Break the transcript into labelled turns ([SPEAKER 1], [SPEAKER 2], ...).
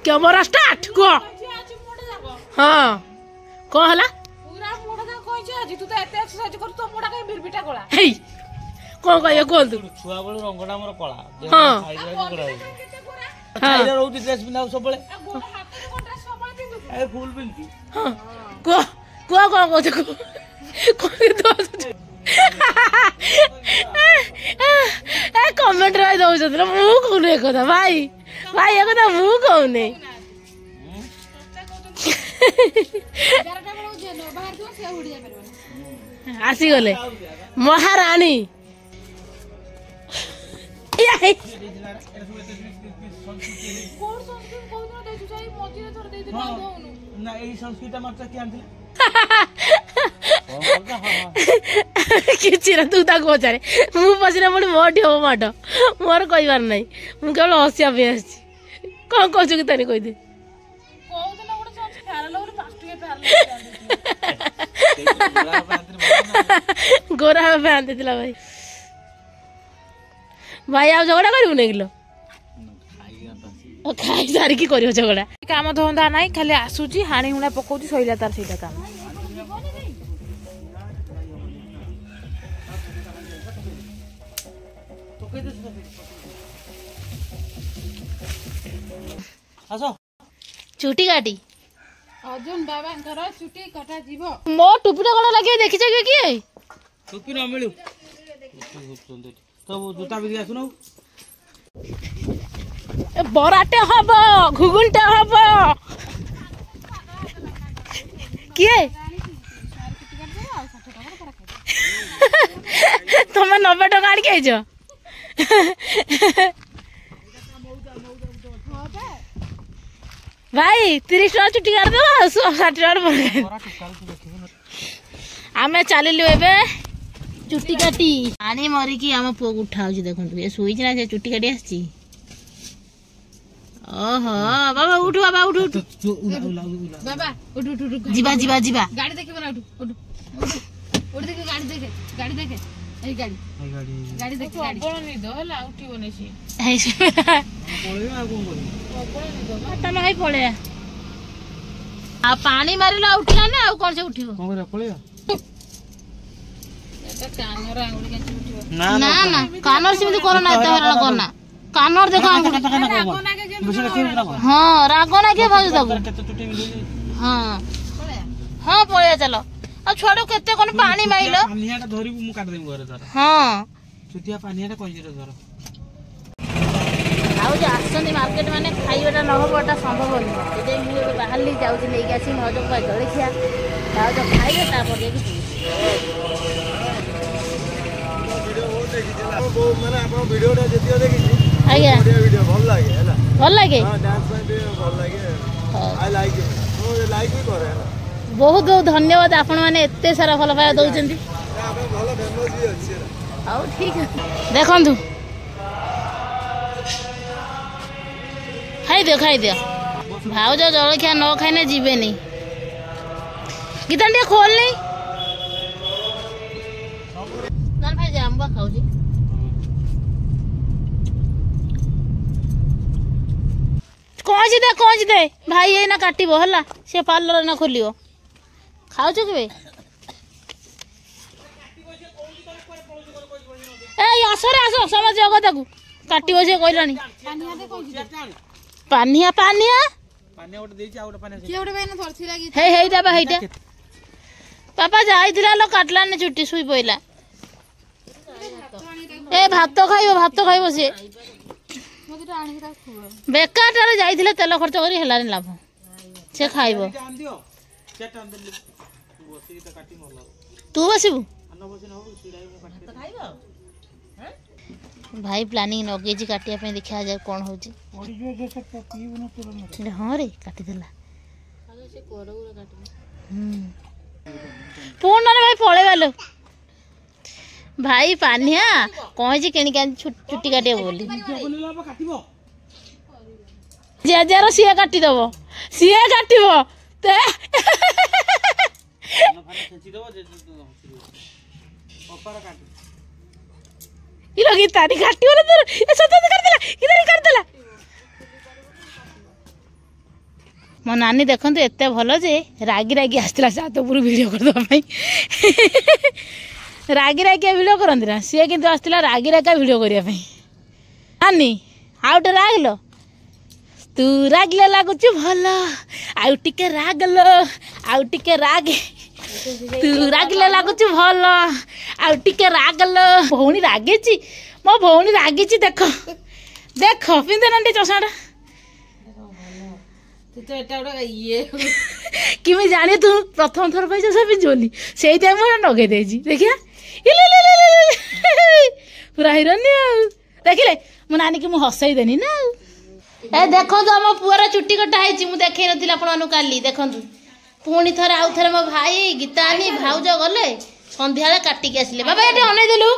[SPEAKER 1] camera start को हाँ कौन हला
[SPEAKER 2] तू तो एते एक्सरसाइज कर तो मोडा के भिरभिटा कोला
[SPEAKER 1] हे कौन कहियो कोन तू
[SPEAKER 3] छुआ बळ रंगडा हमर कोला
[SPEAKER 1] हां
[SPEAKER 3] खाइरा गोरा खाइरा रोटी ड्रेस बिना सबले ए फुल पिंकी
[SPEAKER 1] हां को तो ए कमेंट राय दउ जतला मु कोने कथा भाई भाई ए कथा मु कोने आसी गले महारानी
[SPEAKER 3] ना एई संस्कृत मात्रा के आंथिले
[SPEAKER 1] किछि ना तू ता पचारे मु पछरे मोडी मोटी हो माट मोर कहिबार नै मु केवल हसिया पे आछि कोन कहछु कि तनी कहि दे गोरा बांध दिला भाई भाई आ झगड़ा करू नै किलो खाई सारी की करियो झगड़ा
[SPEAKER 2] काम धंदा नाही खाली आसुची हाणी हुणा पकोची सइला तार सेटा काम
[SPEAKER 3] आसो
[SPEAKER 1] चुटी काटी
[SPEAKER 2] अर्जुन बाबा घर चुटी कटा जीवो
[SPEAKER 1] मो टुपीटा कोन लागि देखि छ कि
[SPEAKER 3] टुपी न मिलु तो जूता भी आसु न
[SPEAKER 1] बराटे हबो घुगुनटे हबो किए तुम 90 टका आड़ के आइजो भाई 30 टका चुटी काट दो 60 टका आम चलू ए चुटी काटी पानी मरिकी आम पुआ को उठा देखो ये शोई ना से चुटी काटी आसी ओहो बाबा उठ बाबा उठ उठ
[SPEAKER 2] बाबा उठ उठ उठ
[SPEAKER 1] जीवा जीवा जीवा
[SPEAKER 2] गाड़ी देखे बना उठ उठ उठ देखे गाड़ी देखे ए गाड़ी गाड़ी देखे गाड़ी बोल नहीं दो हला उठी बने छी
[SPEAKER 3] पळेवा आ कोन करी
[SPEAKER 1] पता नहीं पळे आ पानी मारिला उठिला ना आ कोन से उठिबो
[SPEAKER 3] कोन करे पळेवा
[SPEAKER 2] एटा कानर आंगुली के उठिबो
[SPEAKER 1] ना ना कानर सिमती करना एते हरण करना कानर देखो आंगुली हां रागो ना के भाज दबो हां हां पळे चलो आ छोड़ो केते कोन पानी माइलो
[SPEAKER 3] पानीयाटा धरि मु काट देम घरे तार
[SPEAKER 1] हां
[SPEAKER 3] चुतिया पानीयाटा कइरे धर
[SPEAKER 1] आउ जे आसनी मार्केट माने खाइबाटा न होबाटा संभव नहीं एते मु बाहर ले जाउ छी लेके आसी मजो का जळखिया जाउ जो खाइबे तापर देखि
[SPEAKER 4] वीडियो बहुत देखि दिला माने आपन वीडियोटा जतियो देखि
[SPEAKER 1] आज्ञा
[SPEAKER 4] वीडियो भल लागे हैला
[SPEAKER 1] भल लागे
[SPEAKER 4] हां डांस में भी भल लागे आई लाइक इट ओ लाइक भी करे हैला
[SPEAKER 1] बहुत बहुत धन्यवाद आपण माने एते सारा भल पाया दउचंती
[SPEAKER 4] आपन भल फेमस भी अछि
[SPEAKER 1] आउ ठीक है देखंतु खाई दियो भाउज जलखिया न खाइने जीवे नहीं गीता टे खोल नहीं नन भाई जाम्बा खाऊ जी कौन दे भाई ये ना काटिबो हला से पार्लर ना खोलियो खाऊ छ केबे ए आसो समझ जगह ताकू काटिबो से कहलानी पानिया
[SPEAKER 3] ओटे देछि आ ओटे पानी
[SPEAKER 2] के ओटे बेन थरथि लागी
[SPEAKER 1] हे हेइटा बा हेइटा पापा जाइथिला लो काटलाने छुट्टी सुई पइला ए भात खाइबो से
[SPEAKER 2] मते आनी ता खुआ
[SPEAKER 1] बेकारटारे जाइथिले तेल खर्च करी हेलानी लाभ से खाइबो
[SPEAKER 3] आन दियो चेट आन दे बसी त काटी मोला
[SPEAKER 1] तू बसिबू
[SPEAKER 3] अन्न बसी न हो सिडाई मु काटी खाइबो
[SPEAKER 1] भाई प्लानिंग नगेजी काटिया पे देखा जाए कौन होची
[SPEAKER 3] ओडी जो जैसे पीबो न तुरंत
[SPEAKER 1] हां रे काटी देला
[SPEAKER 2] से कोडौरा काटबे
[SPEAKER 1] फोन रे भाई पळे वालो भाई पानिया कौन किणी के छुट्टी काटे बोली जेजार सी काटी दब सी काटब गीतानी काटो तोर सत करदेला गीतानी करदेला मो नानी देखते एत भल जे रागी रागी आसला छात उपर भिडियो करदेवाई रागी रागी भिडियो करती ना सी कि आसला रागी रागा भिडियो करने नानी आउटे रागल तू रागले लगुच भल आउ टिके रागल आउ टिके राग तू रागले लगुच भल आउ टिके रागल भौणी रागी मो भौणी रागी देख देख पिंधे ना चषाटा किमें जाने तू प्रथम थर पाई चषा पिंधि से नगे देखिया पूरा हिरोनी देखिले मो नानी की हसई देनी ना ए देखो आम पुअर चुट्टी कटा है देखे नी आपको काली देखु पुणी थे आउ थे मो भाई गीता आनी भाउज गले संध्या काटिकी आसिले बाबा ये अनै देलु